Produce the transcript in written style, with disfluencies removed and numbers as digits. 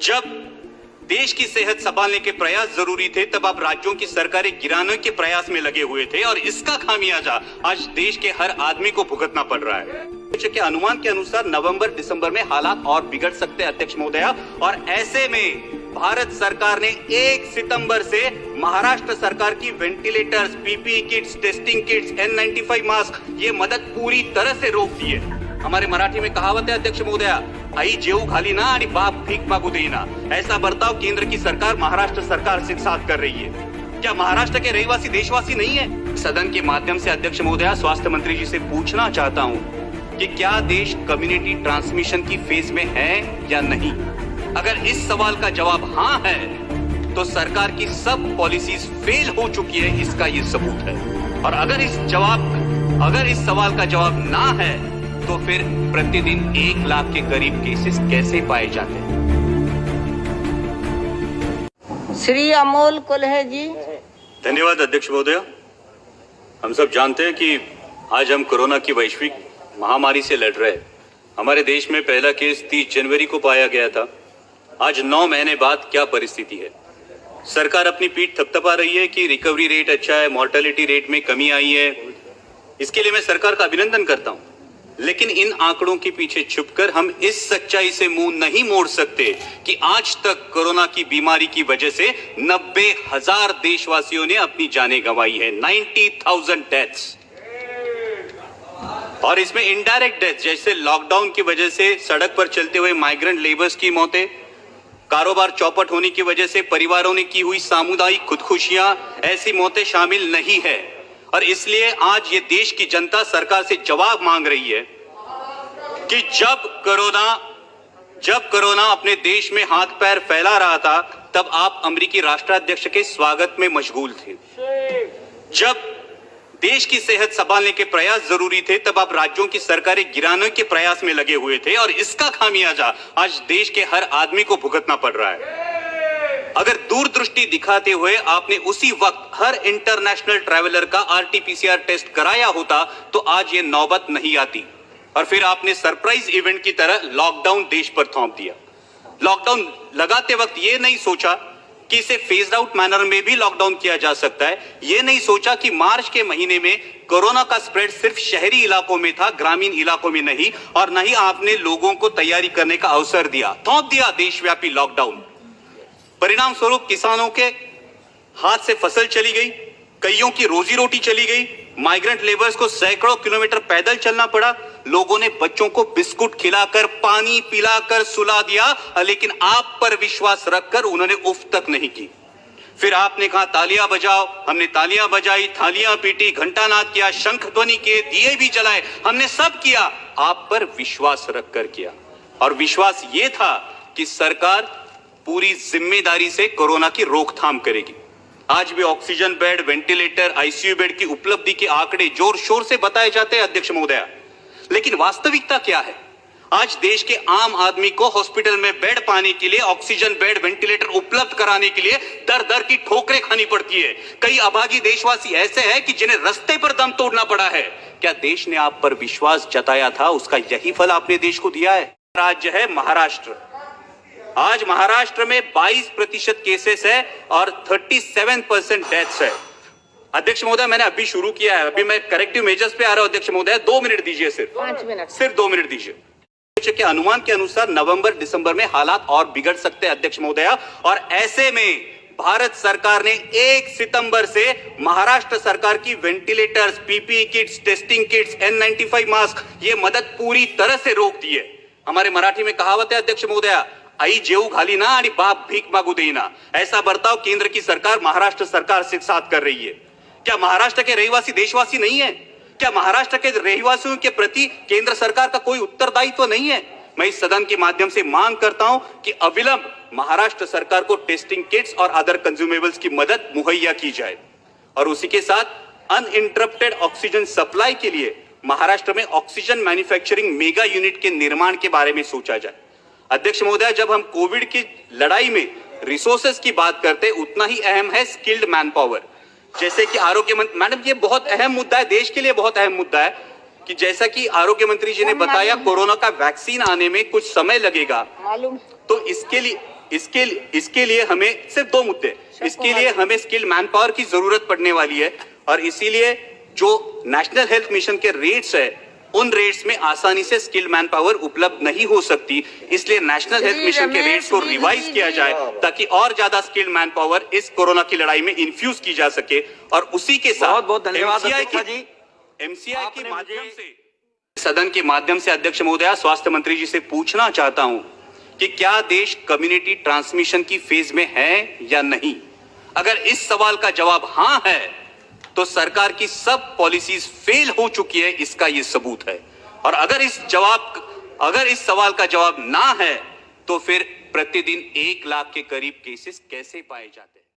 जब देश की सेहत संभालने के प्रयास जरूरी थे, तब आप राज्यों की सरकारें गिराने के प्रयास में लगे हुए थे और इसका खामियाजा आज देश के हर आदमी को भुगतना पड़ रहा है। के अनुमान के अनुसार नवंबर दिसंबर में हालात और बिगड़ सकते हैं अध्यक्ष महोदया, और ऐसे में भारत सरकार ने 1 सितंबर से महाराष्ट्र सरकार की ventilators, PPE kits, testing kits, N95 mask ये मदद पूरी तरह से रोक दी है। हमारे मराठी में कहावत है अध्यक्ष महोदया, आई जेऊ खाली ना आणि बाप भीक मागू देना। ऐसा बर्ताव केंद्र की सरकार महाराष्ट्र सरकार से साथ कर रही है। क्या महाराष्ट्र के रहवासी देशवासी नहीं है? सदन के माध्यम से अध्यक्ष महोदया स्वास्थ्य मंत्री जी से पूछना चाहता हूँ कि क्या देश कम्युनिटी ट्रांसमिशन की फेज में है या नहीं? अगर इस सवाल का जवाब हाँ है तो सरकार की सब पॉलिसीज फेल हो चुकी है, इसका ये सबूत है। और अगर इस सवाल का जवाब ना है तो फिर प्रतिदिन 1 लाख के करीब केसेस कैसे पाए जाते हैं? श्री अमोल कुल्हे जी। धन्यवाद अध्यक्ष महोदया। हम सब जानते हैं कि आज हम कोरोना की वैश्विक महामारी से लड़ रहे हैं। हमारे देश में पहला केस 30 जनवरी को पाया गया था। आज 9 महीने बाद क्या परिस्थिति है? सरकार अपनी पीठ थपथपा रही है कि रिकवरी रेट अच्छा है, मॉर्टेलिटी रेट में कमी आई है। इसके लिए मैं सरकार का अभिनंदन करता हूं, लेकिन इन आंकड़ों के पीछे छुपकर हम इस सच्चाई से मुंह नहीं मोड़ सकते कि आज तक कोरोना की बीमारी की वजह से 90,000 देशवासियों ने अपनी जानें गंवाई है। 90,000 डेथ्स, और इसमें इनडायरेक्ट डेथ जैसे लॉकडाउन की वजह से सड़क पर चलते हुए माइग्रेंट लेबर्स की मौतें, कारोबार चौपट होने की वजह से परिवारों ने की हुई सामुदायिक खुदकुशियां, ऐसी मौतें शामिल नहीं है। और इसलिए आज ये देश की जनता सरकार से जवाब मांग रही है कि जब कोरोना अपने देश में हाथ पैर फैला रहा था, तब आप अमेरिकी राष्ट्राध्यक्ष के स्वागत में मशगूल थे। जब देश की सेहत संभालने के प्रयास जरूरी थे, तब आप राज्यों की सरकारें गिराने के प्रयास में लगे हुए थे और इसका खामियाजा आज देश के हर आदमी को भुगतना पड़ रहा है। अगर दूरदृष्टि दिखाते हुए आपने उसी वक्त हर इंटरनेशनल ट्रैवलर का RT-PCR टेस्ट कराया होता तो आज ये नौबत नहीं आती, और फिर आपने सरप्राइज इवेंट की तरह लॉकडाउन देश पर थोप दिया। लॉकडाउन लगाते वक्त ये नहीं सोचा कि इसे फेज्ड आउट मैनर में भी लॉकडाउन किया जा सकता है। ये नहीं सोचा कि मार्च के महीने में कोरोना का स्प्रेड सिर्फ शहरी इलाकों में था, ग्रामीण इलाकों में नहीं, और न ही आपने लोगों को तैयारी करने का अवसर दिया। थोप दिया देशव्यापी लॉकडाउन। परिणाम स्वरूप किसानों के हाथ से फसल चली गई, कईयों की रोजी रोटी चली गई, माइग्रेंट लेबर्स को सैकड़ों किलोमीटर पैदल चलना पड़ा, लोगों ने बच्चों को बिस्कुट खिलाकर, पानी पिलाकर सुला दिया, लेकिन आप पर विश्वास रखकर उन्होंने उफ तक नहीं की। फिर आपने कहा तालियां बजाओ, हमने तालियां बजाई, थालियां पीटी, घंटानाद किया, शंख ध्वनि किए, दिए भी जलाए, हमने सब किया, आप पर विश्वास रखकर किया। और विश्वास ये था कि सरकार पूरी जिम्मेदारी से कोरोना की रोकथाम करेगी। आज भी oxygen bed, ventilator, ICU bed की उपलब्धि के आंकड़े जोर शोर से बताए जाते हैं अध्यक्ष महोदया, लेकिन वास्तविकता क्या है? आज देश के आम आदमी को हॉस्पिटल में बेड पाने के लिए, ऑक्सीजन बेड, वेंटिलेटर उपलब्ध कराने के लिए दर दर की ठोकरें खानी पड़ती है। कई अभागी देशवासी ऐसे हैं कि जिन्हें रास्ते पर दम तोड़ना पड़ा है। क्या देश ने आप पर विश्वास जताया था, उसका यही फल आपने देश को दिया है? राज्य है महाराष्ट्र। आज महाराष्ट्र में 22% केसेस है और 37% डेथ्स है। अध्यक्ष महोदय, मैंने अभी शुरू किया है, अभी मैं करेक्टिव मेजर्स पे आ रहा हूं। अध्यक्ष महोदय 2 मिनट दीजिए, सिर्फ 5 मिनट, सिर्फ 2 मिनट दीजिए। के अनुमान के अनुसार नवंबर दिसंबर में हालात और बिगड़ सकते हैं अध्यक्ष महोदया, और ऐसे में भारत सरकार ने 1 सितंबर से महाराष्ट्र सरकार की ventilators, PPE kits, testing kits, N95 mask ये मदद पूरी तरह से रोक दी है। हमारे मराठी में कहावत है अध्यक्ष महोदया, आई जेऊ खाली ना आणि बाप भीक मागू देना। ऐसा बर्ताव केंद्र की सरकार महाराष्ट्र सरकार से साथ कर रही है। क्या महाराष्ट्र के रहवासी देशवासी नहीं है? क्या महाराष्ट्र के रहवासियों के प्रति केंद्र सरकार का कोई उत्तरदायित्व नहीं है? मैं इस सदन के माध्यम से मांग करता हूं कि अविलंब महाराष्ट्र सरकार को टेस्टिंग किट्स और अदर कंज्यूमेबल्स की मदद मुहैया की जाए, और उसी के साथ अनइंटरप्टेड ऑक्सीजन सप्लाई के लिए महाराष्ट्र में ऑक्सीजन मैन्युफैक्चरिंग मेगा यूनिट के निर्माण के बारे में सोचा जाए। अध्यक्ष महोदय, जब हम कोविड की लड़ाई में रिसोर्सेस की बात करते हैं, उतना ही अहम है स्किल्ड मैन पावर। जैसे कि आरोग्य मंत्री, मैडम ये बहुत अहम मुद्दा है, देश के लिए बहुत अहम मुद्दा है कि जैसा कि आरोग्य मंत्री जी ने बताया, कोरोना का वैक्सीन आने में कुछ समय लगेगा, मालूम, तो इसके लिए हमें सिर्फ 2 मुद्दे, इसके लिए हमें स्किल मैन पावर की जरूरत पड़ने वाली है और इसीलिए जो नेशनल हेल्थ मिशन के रेट्स है उन रेट्स में आसानी से स्किल मैन पावर उपलब्ध नहीं हो सकती, इसलिए नेशनल हेल्थ मिशन के रेट्स को रिवाइज किया जाए ताकि और ज्यादा स्किल मैन पावर इस कोरोना की लड़ाई में इन्फ्यूज की जा सके और उसी के साथ बहुत बहुत धन्यवाद एमसीआई के माध्यम से सदन के माध्यम से अध्यक्ष महोदया स्वास्थ्य मंत्री जी से पूछना चाहता हूं कि क्या देश कम्युनिटी ट्रांसमिशन की फेज में है या नहीं। अगर इस सवाल का जवाब हां है तो सरकार की सब पॉलिसीज फेल हो चुकी है, इसका यह सबूत है। और अगर इस सवाल का जवाब ना है तो फिर प्रतिदिन 1 लाख के करीब केसेस कैसे पाए जाते हैं।